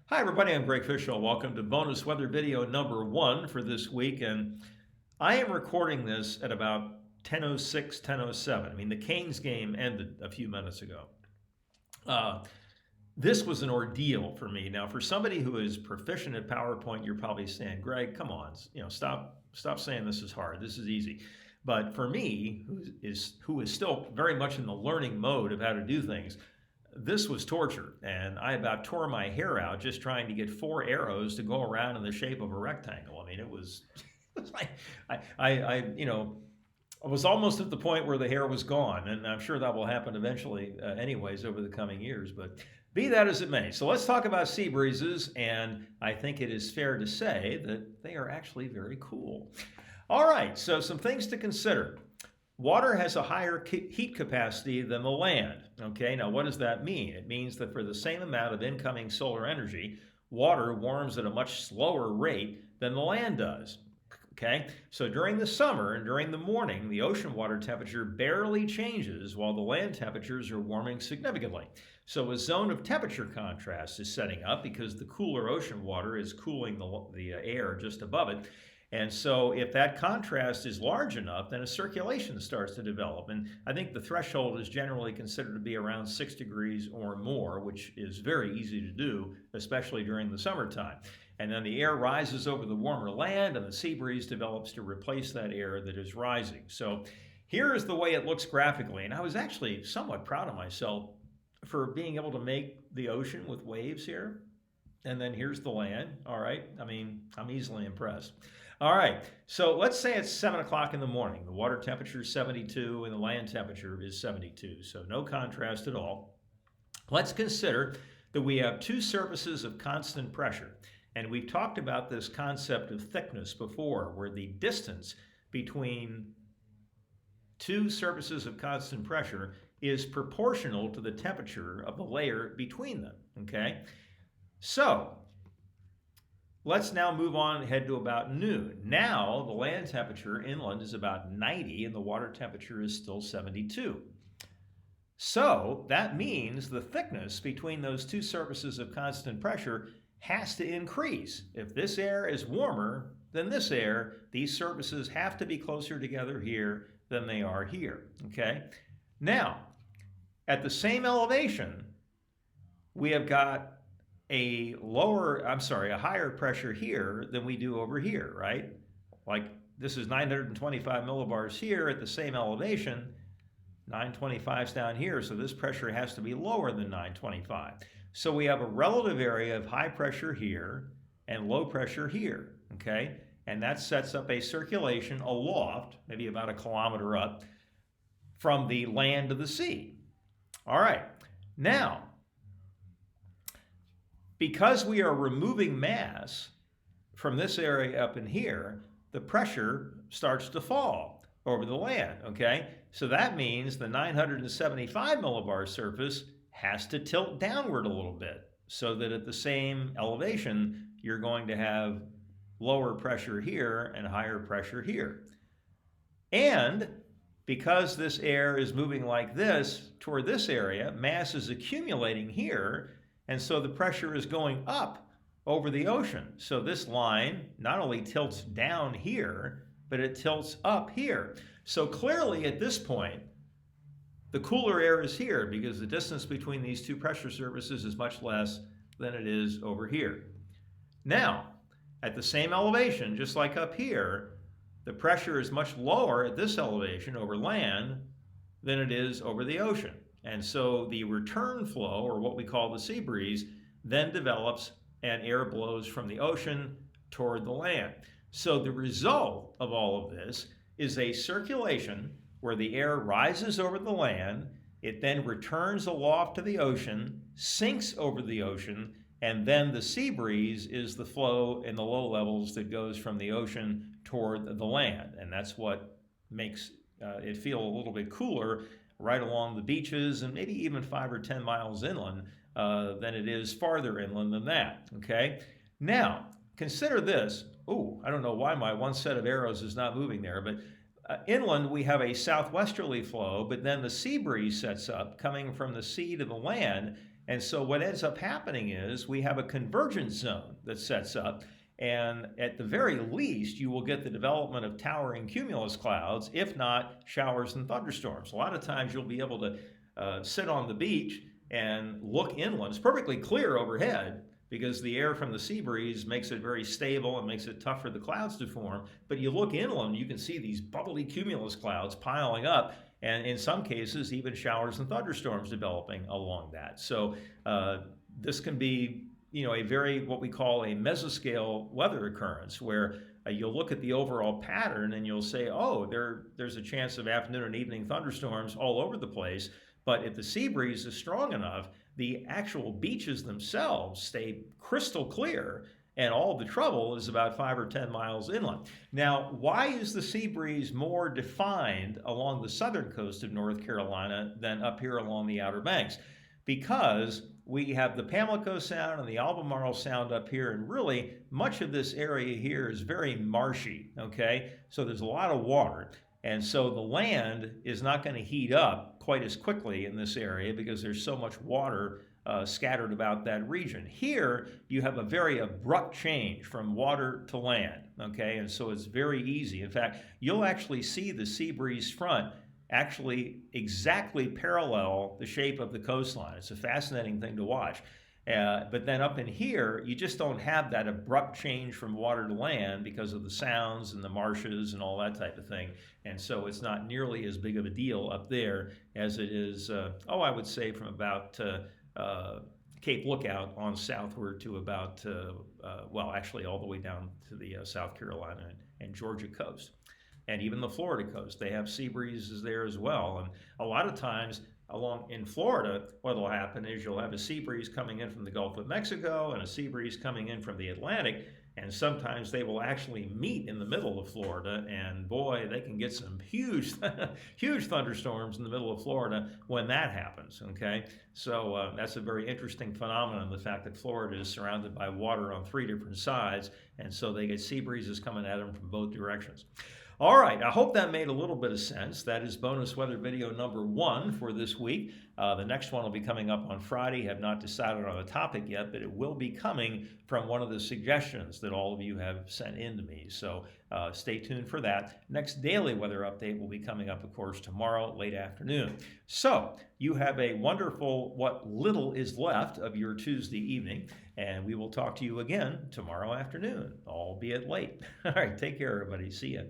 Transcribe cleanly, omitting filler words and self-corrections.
Hi everybody, I'm Greg Fishel. Welcome to bonus weather video number 1 for this week, and I am recording this at about 10:06, 10:07. I mean, the Canes game ended a few minutes ago. This was an ordeal for me. Now, for somebody who is proficient at PowerPoint, you're probably saying, "Greg, come on, stop saying this is hard. This is easy." But for me, who is still very much in the learning mode of how to do things, this was torture, and I about tore my hair out just trying to get 4 arrows to go around in the shape of a rectangle. I mean, it was, it was like I was almost at the point where the hair was gone, and I'm sure that will happen eventually, anyways, over the coming years. But be that as it may, so let's talk about sea breezes, and I think it is fair to say that they are actually very cool. All right, so some things to consider. Water has a higher heat capacity than the land. Okay, now what does that mean? It means that for the same amount of incoming solar energy, water warms at a much slower rate than the land does. Okay, so during the summer and during the morning, the ocean water temperature barely changes while the land temperatures are warming significantly. So a zone of temperature contrast is setting up because the cooler ocean water is cooling the air just above it. And so if that contrast is large enough, then a circulation starts to develop. And I think the threshold is generally considered to be around 6 degrees or more, which is very easy to do, especially during the summertime. And then the air rises over the warmer land and the sea breeze develops to replace that air that is rising. So here is the way it looks graphically. And I was actually somewhat proud of myself for being able to make the ocean with waves here. And then here's the land. All right. I mean, I'm easily impressed. All right, so let's say it's 7 o'clock in the morning. The water temperature is 72 and the land temperature is 72, so no contrast at all. Let's consider that we have two surfaces of constant pressure. And we've talked about this concept of thickness before, where the distance between two surfaces of constant pressure is proportional to the temperature of the layer between them, okay? So let's now move on and head to about noon. Now the land temperature inland is about 90 and the water temperature is still 72. So that means the thickness between those two surfaces of constant pressure has to increase. If this air is warmer than this air, these surfaces have to be closer together here than they are here, okay? Now, at the same elevation, we have got a higher pressure here than we do over here, right? Like this is 925 millibars here at the same elevation, 925's down here, so this pressure has to be lower than 925. So we have a relative area of high pressure here and low pressure here, okay? And that sets up a circulation aloft, maybe about a kilometer up, from the land to the sea. All right, now, because we are removing mass from this area up in here, the pressure starts to fall over the land, okay? So that means the 975 millibar surface has to tilt downward a little bit so that at the same elevation, you're going to have lower pressure here and higher pressure here. And because this air is moving like this toward this area, mass is accumulating here, and so the pressure is going up over the ocean. So this line not only tilts down here, but it tilts up here. So clearly at this point, the cooler air is here because the distance between these two pressure surfaces is much less than it is over here. Now, at the same elevation, just like up here, the pressure is much lower at this elevation over land than it is over the ocean. And so the return flow, or what we call the sea breeze, then develops and air blows from the ocean toward the land. So the result of all of this is a circulation where the air rises over the land, it then returns aloft to the ocean, sinks over the ocean, and then the sea breeze is the flow in the low levels that goes from the ocean toward the land. And that's what makes it feel a little bit cooler right along the beaches and maybe even 5 or 10 miles inland than it is farther inland than that, okay? Now, consider this. Oh, I don't know why my one set of arrows is not moving there, but inland we have a southwesterly flow, but then the sea breeze sets up coming from the sea to the land, And so what ends up happening is we have a convergence zone that sets up. And at the very least, you will get the development of towering cumulus clouds, if not showers and thunderstorms. A lot of times you'll be able to sit on the beach and look inland. It's perfectly clear overhead because the air from the sea breeze makes it very stable and makes it tough for the clouds to form. But you look inland, you can see these bubbly cumulus clouds piling up, and in some cases, even showers and thunderstorms developing along that. So this can be, a very what we call a mesoscale weather occurrence, where you'll look at the overall pattern and you'll say, oh, there's a chance of afternoon and evening thunderstorms all over the place. But if the sea breeze is strong enough, the actual beaches themselves stay crystal clear, and all the trouble is about 5 or 10 miles inland. Now, why is the sea breeze more defined along the southern coast of North Carolina than up here along the Outer Banks? Because we have the Pamlico Sound and the Albemarle Sound up here, and really much of this area here is very marshy, okay? So there's a lot of water. And so the land is not going to heat up quite as quickly in this area because there's so much water scattered about that region. Here, you have a very abrupt change from water to land, okay? And so it's very easy. In fact, you'll actually see the sea breeze front actually exactly parallel the shape of the coastline. It's a fascinating thing to watch. But then up in here, you just don't have that abrupt change from water to land because of the sounds and the marshes and all that type of thing. And so it's not nearly as big of a deal up there as it is, I would say from about Cape Lookout on southward to about, actually all the way down to the South Carolina and Georgia coast. And even the Florida coast, they have sea breezes there as well. And a lot of times along in Florida, what will happen is you'll have a sea breeze coming in from the Gulf of Mexico and a sea breeze coming in from the Atlantic, and sometimes they will actually meet in the middle of Florida, and boy, they can get some huge, huge thunderstorms in the middle of Florida when that happens, okay? So that's a very interesting phenomenon, the fact that Florida is surrounded by water on 3 different sides, and so they get sea breezes coming at them from both directions. All right, I hope that made a little bit of sense. That is bonus weather video number 1 for this week. The next one will be coming up on Friday. Have not decided on the topic yet, but it will be coming from one of the suggestions that all of you have sent in to me. So stay tuned for that. Next daily weather update will be coming up, of course, tomorrow, late afternoon. So you have a wonderful, what little is left of your Tuesday evening, and we will talk to you again tomorrow afternoon, albeit late. All right, take care, everybody. See ya.